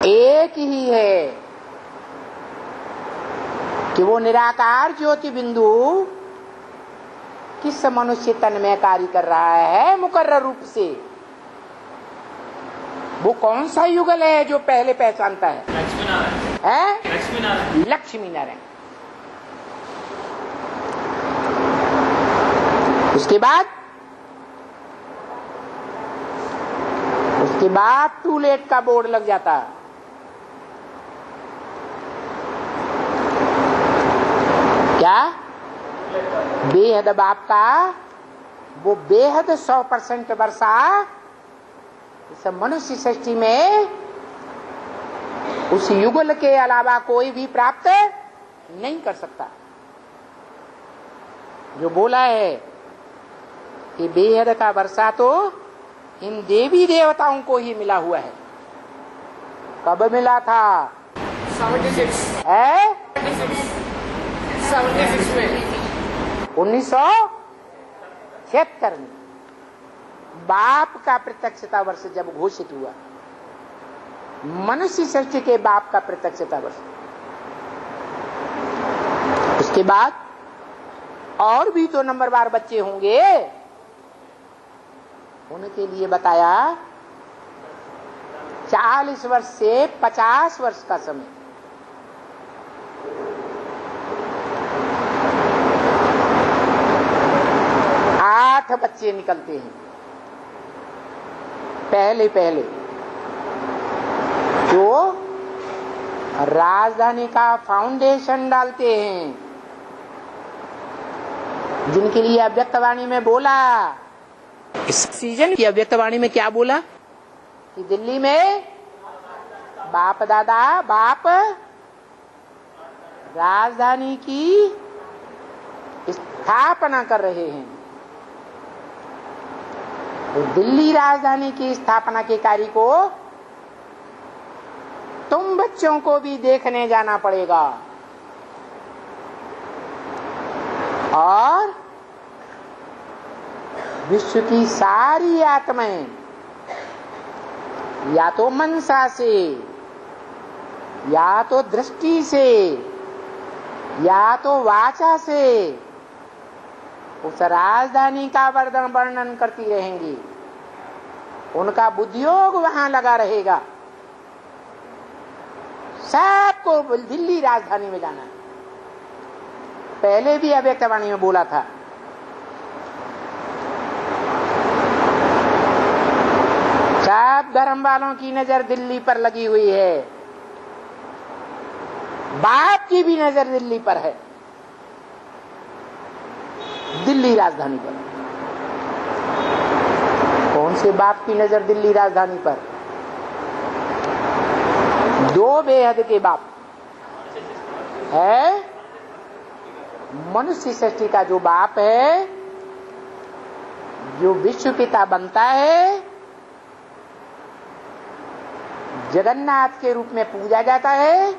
एक ही है कि वो निराकार ज्योति बिंदु किस मनुष्य तन में कार्य कर रहा है मुकर्रर रूप से। वो कौन सा युगल है जो पहले पहचानता है? लक्ष्मी नारायण। उसके बाद टू लेट का बोर्ड लग जाता। क्या? बेहद बाप का वो बेहद 100% वर्षा इस मनुष्य सृष्टि में उस युगल के अलावा कोई भी प्राप्त नहीं कर सकता। जो बोला है कि बेहद का वर्षा तो इन देवी देवताओं को ही मिला हुआ है। कब मिला था? 76 में 1976 में बाप का प्रत्यक्षता वर्ष जब घोषित हुआ, मनुष्य सृष्टि के बाप का प्रत्यक्षता वर्ष। उसके बाद और भी 2 नंबरवार बच्चे होंगे, उनके लिए बताया 40 वर्ष से 50 वर्ष का समय। आठ बच्चे निकलते हैं पहले जो राजधानी का फाउंडेशन डालते हैं, जिनके लिए अव्यक्तवाणी में बोला। इस सीजन की अव्यक्तवाणी में क्या बोला कि दिल्ली में बाप दादा बाप राजधानी की स्थापना कर रहे हैं। तो दिल्ली राजधानी की स्थापना के कार्य को तुम बच्चों को भी देखने जाना पड़ेगा और विश्व की सारी आत्माएं या तो मनसा से या तो दृष्टि से या तो वाचा से उस राजधानी का वर्णन करती रहेंगी। उनका बुद्धियोग वहां लगा रहेगा। सबको दिल्ली राजधानी में जाना है। पहले भी अव्यक्तवाणी में बोला था। सब धर्म वालों की नजर दिल्ली पर लगी हुई है, बाप की भी नजर दिल्ली पर है, दिल्ली राजधानी पर। कौन से बाप की नजर दिल्ली राजधानी पर? 2 बेहद के बाप है। मनुष्य सृष्टि का जो बाप है, जो विश्व पिता बनता है, जगन्नाथ के रूप में पूजा जाता है,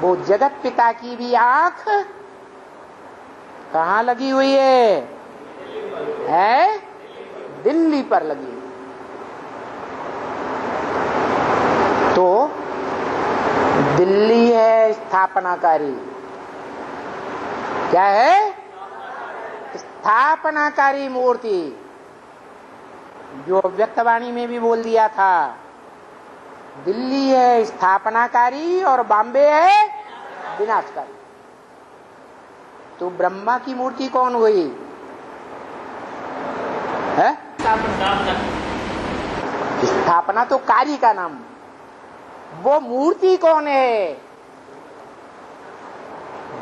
वो जगत पिता की भी आंख कहां लगी हुई है? दिल्ली पर लगी हुई। तो दिल्ली है स्थापनाकारी। क्या है? स्थापनाकारी मूर्ति, जो व्यक्तवाणी में भी बोल दिया था। दिल्ली है स्थापनाकारी और बॉम्बे है विनाशकारी। तो ब्रह्मा की मूर्ति कौन हुई है? स्थापना तो कार्य का नाम, वो मूर्ति कौन है?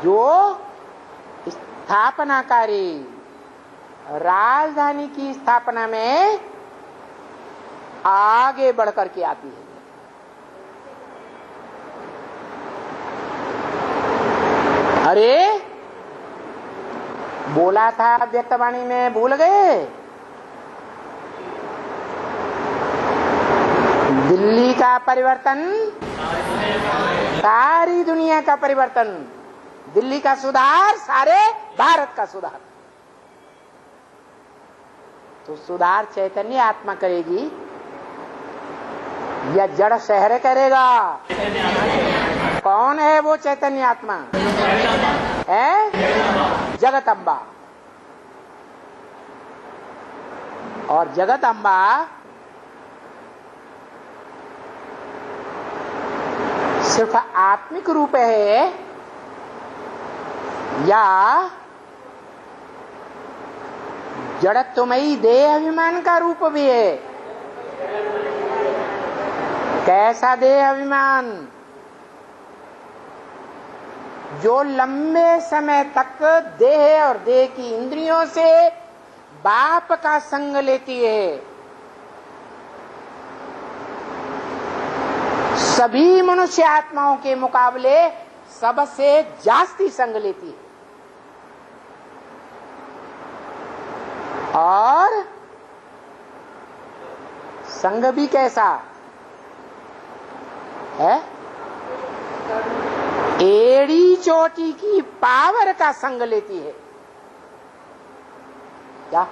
जो स्थापनाकारी राजधानी की स्थापना में आगे बढ़कर के आती है। अरे बोला था व्यक्तवाणी में, भूल गए? दिल्ली का परिवर्तन, सारी दुनिया का परिवर्तन। दिल्ली का सुधार, सारे भारत का सुधार। तो सुधार चैतन्य आत्मा करेगी, या जड़ शहर करेगा? कौन है वो चैतन्य आत्मा? है जगत अम्बा। और जगत अम्बा सिर्फ आत्मिक रूप है या जड़त्वमयी देह अभिमान का रूप भी है? कैसा देह अभिमान? जो लंबे समय तक देह और देह की इंद्रियों से बाप का संग लेती है। सभी मनुष्य आत्माओं के मुकाबले सबसे जास्ती संग लेती है। और संग भी कैसा है? एड़ी चोटी की पावर का संग लेती है। क्या?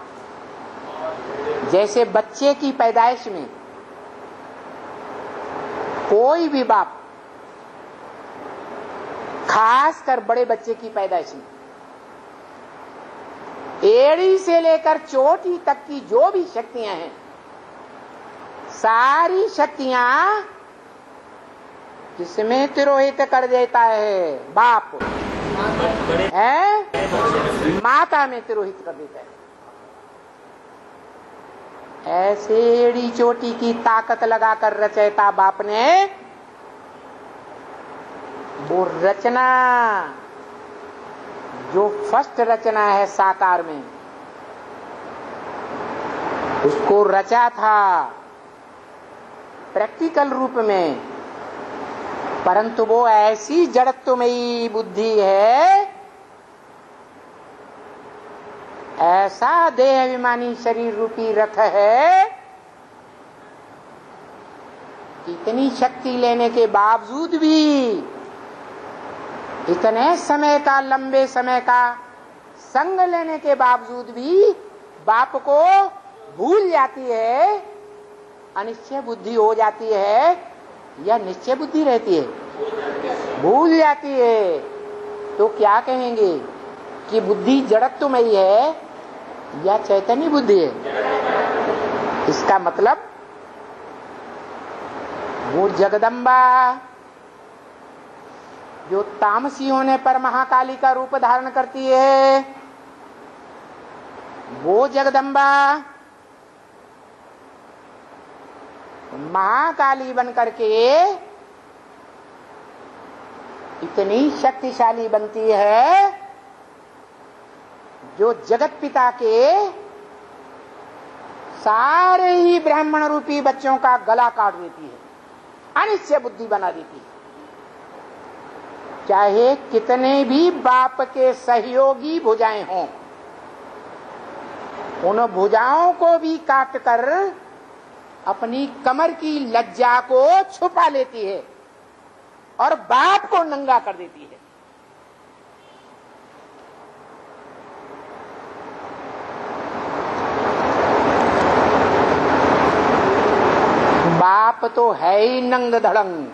जैसे बच्चे की पैदाइश में कोई भी बाप, खासकर बड़े बच्चे की पैदाइश में, एड़ी से लेकर चोटी तक की जो भी शक्तियां हैं, सारी शक्तियां किसमें तिरोहित कर देता है? बाप है, माता में तिरोहित कर देता है। ऐसे एड़ी चोटी की ताकत लगाकर रचयिता बाप ने वो रचना, जो फर्स्ट रचना है साकार में, उसको रचा था प्रैक्टिकल रूप में, परंतु वो ऐसी जड़त्वमयी बुद्धि है, ऐसा देह अभिमानी शरीर रूपी रथ है, इतनी शक्ति लेने के बावजूद भी, इतने समय का, लंबे समय का संग लेने के बावजूद भी बाप को भूल जाती है, अनिश्चय बुद्धि हो जाती है या निश्चय बुद्धि रहती है? भूल जाती है। तो क्या कहेंगे कि बुद्धि जड़त्वमयी है या चैतन्य बुद्धि है? इसका मतलब वो जगदम्बा जो तामसी होने पर महाकाली का रूप धारण करती है, वो जगदम्बा महाकाली बनकर के इतनी शक्तिशाली बनती है जो जगत पिता के सारे ही ब्राह्मण रूपी बच्चों का गला काट देती है, अनिश्चय बुद्धि बना देती है। चाहे कितने भी बाप के सहयोगी भुजाएं हों, उन भुजाओं को भी काट कर अपनी कमर की लज्जा को छुपा लेती है और बाप को नंगा कर देती है। बाप तो है ही नंग धड़ंग।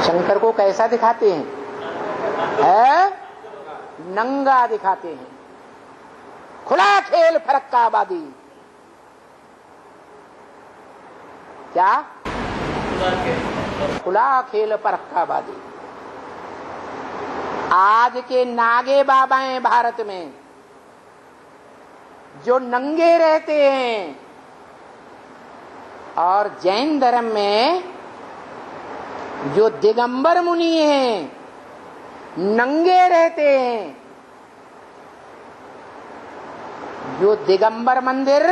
शंकर को कैसा दिखाते हैं? है नंगा दिखाते हैं। खुला खेल फरक्का आबादी। क्या? खुला खेल फरक्का आबादी। आज के नागे बाबाएं भारत में जो नंगे रहते हैं, और जैन धर्म में जो दिगंबर मुनि हैं नंगे रहते हैं। जो दिगंबर मंदिर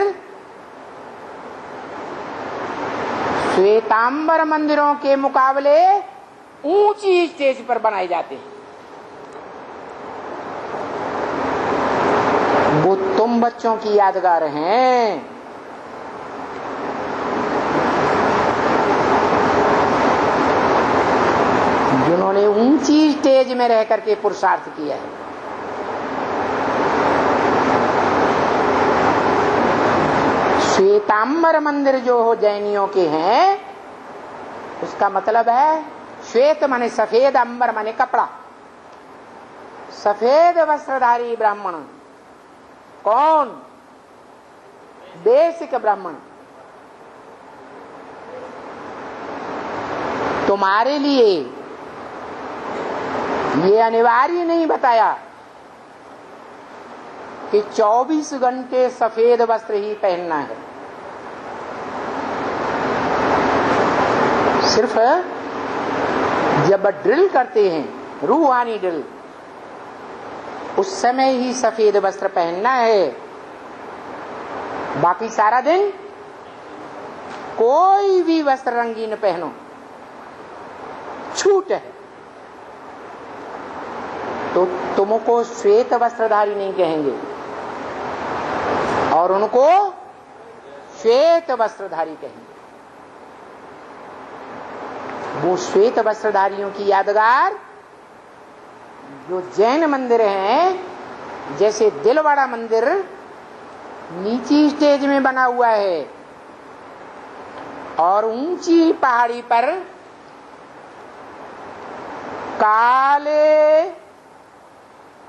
श्वेतांबर मंदिरों के मुकाबले ऊंची स्टेज पर बनाए जाते हैं, वो तुम बच्चों की यादगार हैं। जिन्होंने ऊंची स्टेज में रह करके पुरुषार्थ किया है। श्वेतांबर मंदिर जो हो जैनियों के हैं, उसका मतलब है श्वेत माने सफेद, अंबर माने कपड़ा। सफेद वस्त्रधारी ब्राह्मण कौन? बेसिक ब्राह्मण। तुम्हारे लिए ये अनिवार्य नहीं बताया कि 24 घंटे सफेद वस्त्र ही पहनना है। सिर्फ जब ड्रिल करते हैं, रूहानी ड्रिल, उस समय ही सफेद वस्त्र पहनना है। बाकी सारा दिन कोई भी वस्त्र रंगीन पहनो, छूट है। तो तुमको श्वेत वस्त्रधारी नहीं कहेंगे और उनको श्वेत वस्त्रधारी कहेंगे। वो श्वेत वस्त्रधारियों की यादगार जो जैन मंदिर हैं, जैसे दिलवाड़ा मंदिर नीची स्टेज में बना हुआ है और ऊंची पहाड़ी पर काले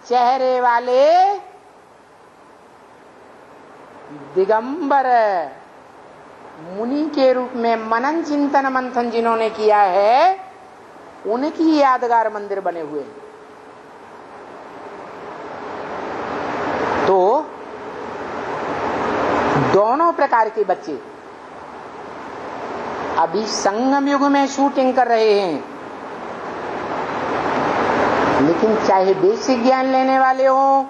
चेहरे वाले दिगंबर मुनि के रूप में मनन चिंतन मंथन जिन्होंने किया है, उनकी यादगार मंदिर बने हुए हैं। तो दोनों प्रकार के बच्चे अभी संगम युग में शूटिंग कर रहे हैं, लेकिन चाहे बेसिक ज्ञान लेने वाले हो,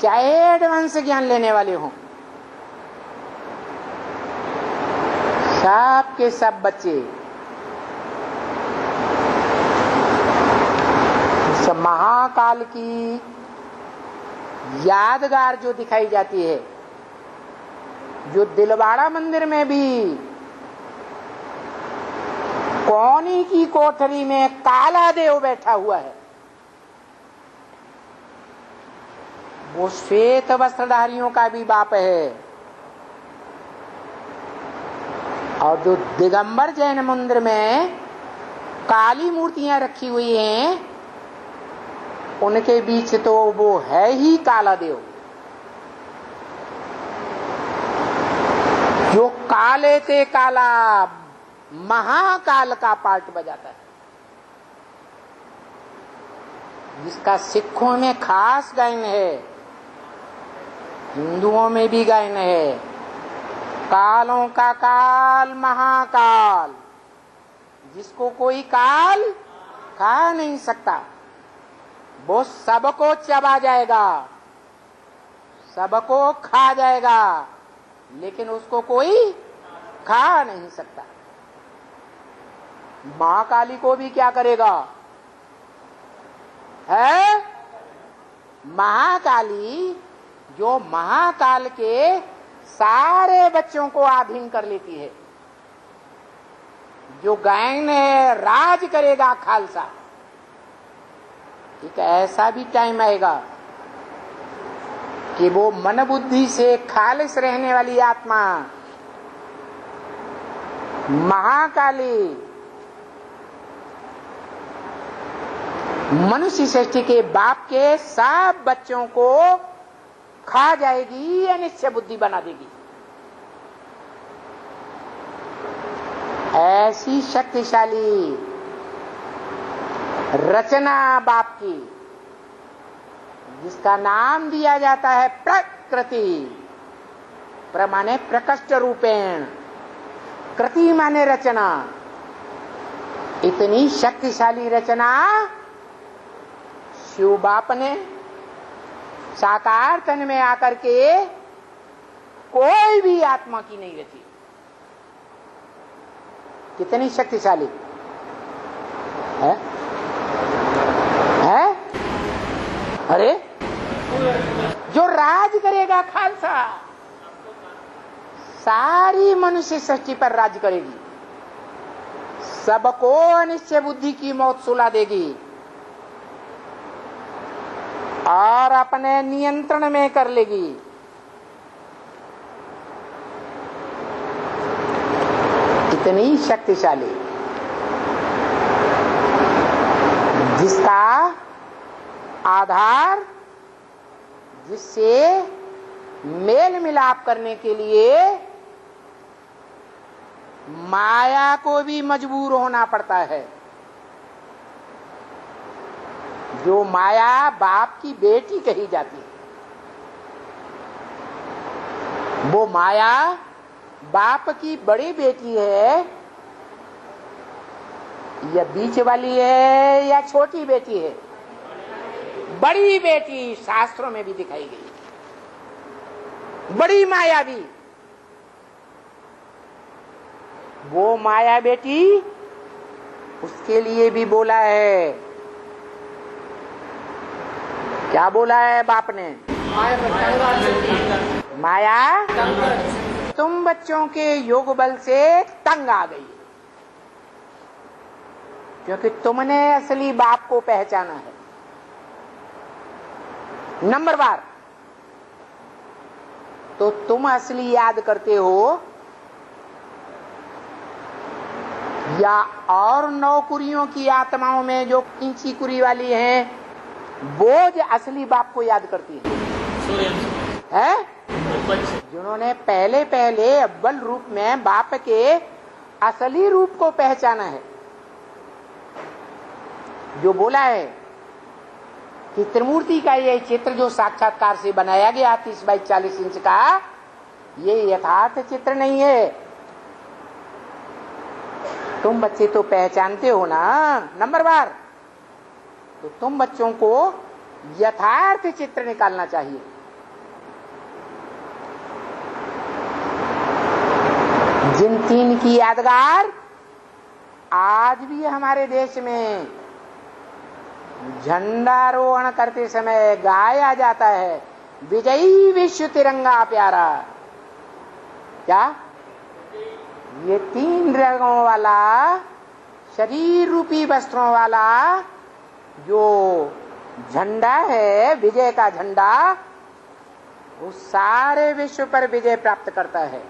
चाहे एडवांस ज्ञान लेने वाले हो, सब के सब बच्चे इस महाकाल की यादगार जो दिखाई जाती है, जो दिलवाड़ा मंदिर में भी कोनी की कोठरी में काला देव बैठा हुआ है, वो श्वेत वस्त्रधारियों का भी बाप है। और जो दिगंबर जैन मंदिर में काली मूर्तियां रखी हुई हैं, उनके बीच तो वो है ही काला देव, जो काले से काला महाकाल का पार्ट बजाता है, जिसका सिखों में खास गायन है, हिंदुओं में भी गायन है। कालों का काल महाकाल, जिसको कोई काल खा नहीं सकता, वो सबको चबा जाएगा, सबको खा जाएगा, लेकिन उसको कोई खा नहीं सकता। महाकाली को भी क्या करेगा? है महाकाली जो महाकाल के सारे बच्चों को अधीन कर लेती है, जो गायन है राज करेगा खालसा। एक ऐसा भी टाइम आएगा कि वो मन बुद्धि से खालिस रहने वाली आत्मा महाकाली मनुष्य सृष्टि के बाप के सब बच्चों को खा जाएगी, अनिश्चय बुद्धि बना देगी। ऐसी शक्तिशाली रचना बाप की, जिसका नाम दिया जाता है प्रकृति। प्रमाणे प्रकष्ट रूपेण, कृति माने रचना। इतनी शक्तिशाली रचना शिव बाप ने साकार तन में आकर के कोई भी आत्मा की नहीं रची। कितनी शक्तिशाली है? अरे जो राज करेगा खालसा, सारी मनुष्य सृष्टि पर राज करेगी, सबको अनिश्चय बुद्धि की मौत सुला देगी और अपने नियंत्रण में कर लेगी। इतनी शक्तिशाली, जिसका आधार, जिससे मेल मिलाप करने के लिए माया को भी मजबूर होना पड़ता है। जो माया बाप की बेटी कही जाती है, वो माया बाप की बड़ी बेटी है या बीच वाली है या छोटी बेटी है? बड़ी बेटी शास्त्रों में भी दिखाई गई, बड़ी माया भी। वो माया बेटी, उसके लिए भी बोला है, क्या बोला है बाप ने? माया तुम बच्चों के योग बल से तंग आ गई, क्योंकि तुमने असली बाप को पहचाना है। नंबर बार तो तुम असली याद करते हो या और नौकुरियों की आत्माओं में जो किंची कुरी वाली हैं, वो जो असली बाप को याद करती है? जिन्होंने पहले पहले अव्वल रूप में बाप के असली रूप को पहचाना है। जो बोला है कि त्रिमूर्ति का ये चित्र जो साक्षात्कार से बनाया गया 30 बाई 40 इंच का, ये यथार्थ चित्र नहीं है। तुम बच्चे तो पहचानते हो ना नंबर बार, तो तुम बच्चों को यथार्थ चित्र निकालना चाहिए। जिन तीन की यादगार आज भी हमारे देश में झंडारोहण करते समय गाया जाता है, विजयी विश्व तिरंगा प्यारा। क्या ये 3 रंगों वाला, शरीर रूपी वस्त्रों वाला जो झंडा है, विजय का झंडा, वो सारे विश्व पर विजय प्राप्त करता है।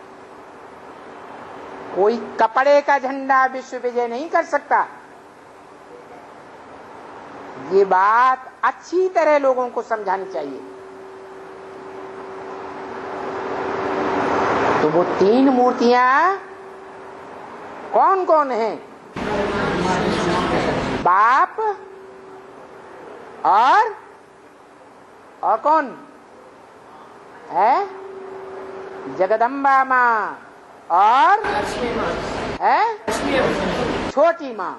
कोई कपड़े का झंडा विश्व विजय नहीं कर सकता। ये बात अच्छी तरह लोगों को समझानी चाहिए। तो वो 3 मूर्तियां कौन कौन हैं? बाप और कौन है? जगदम्बा माँ और है छोटी माँ।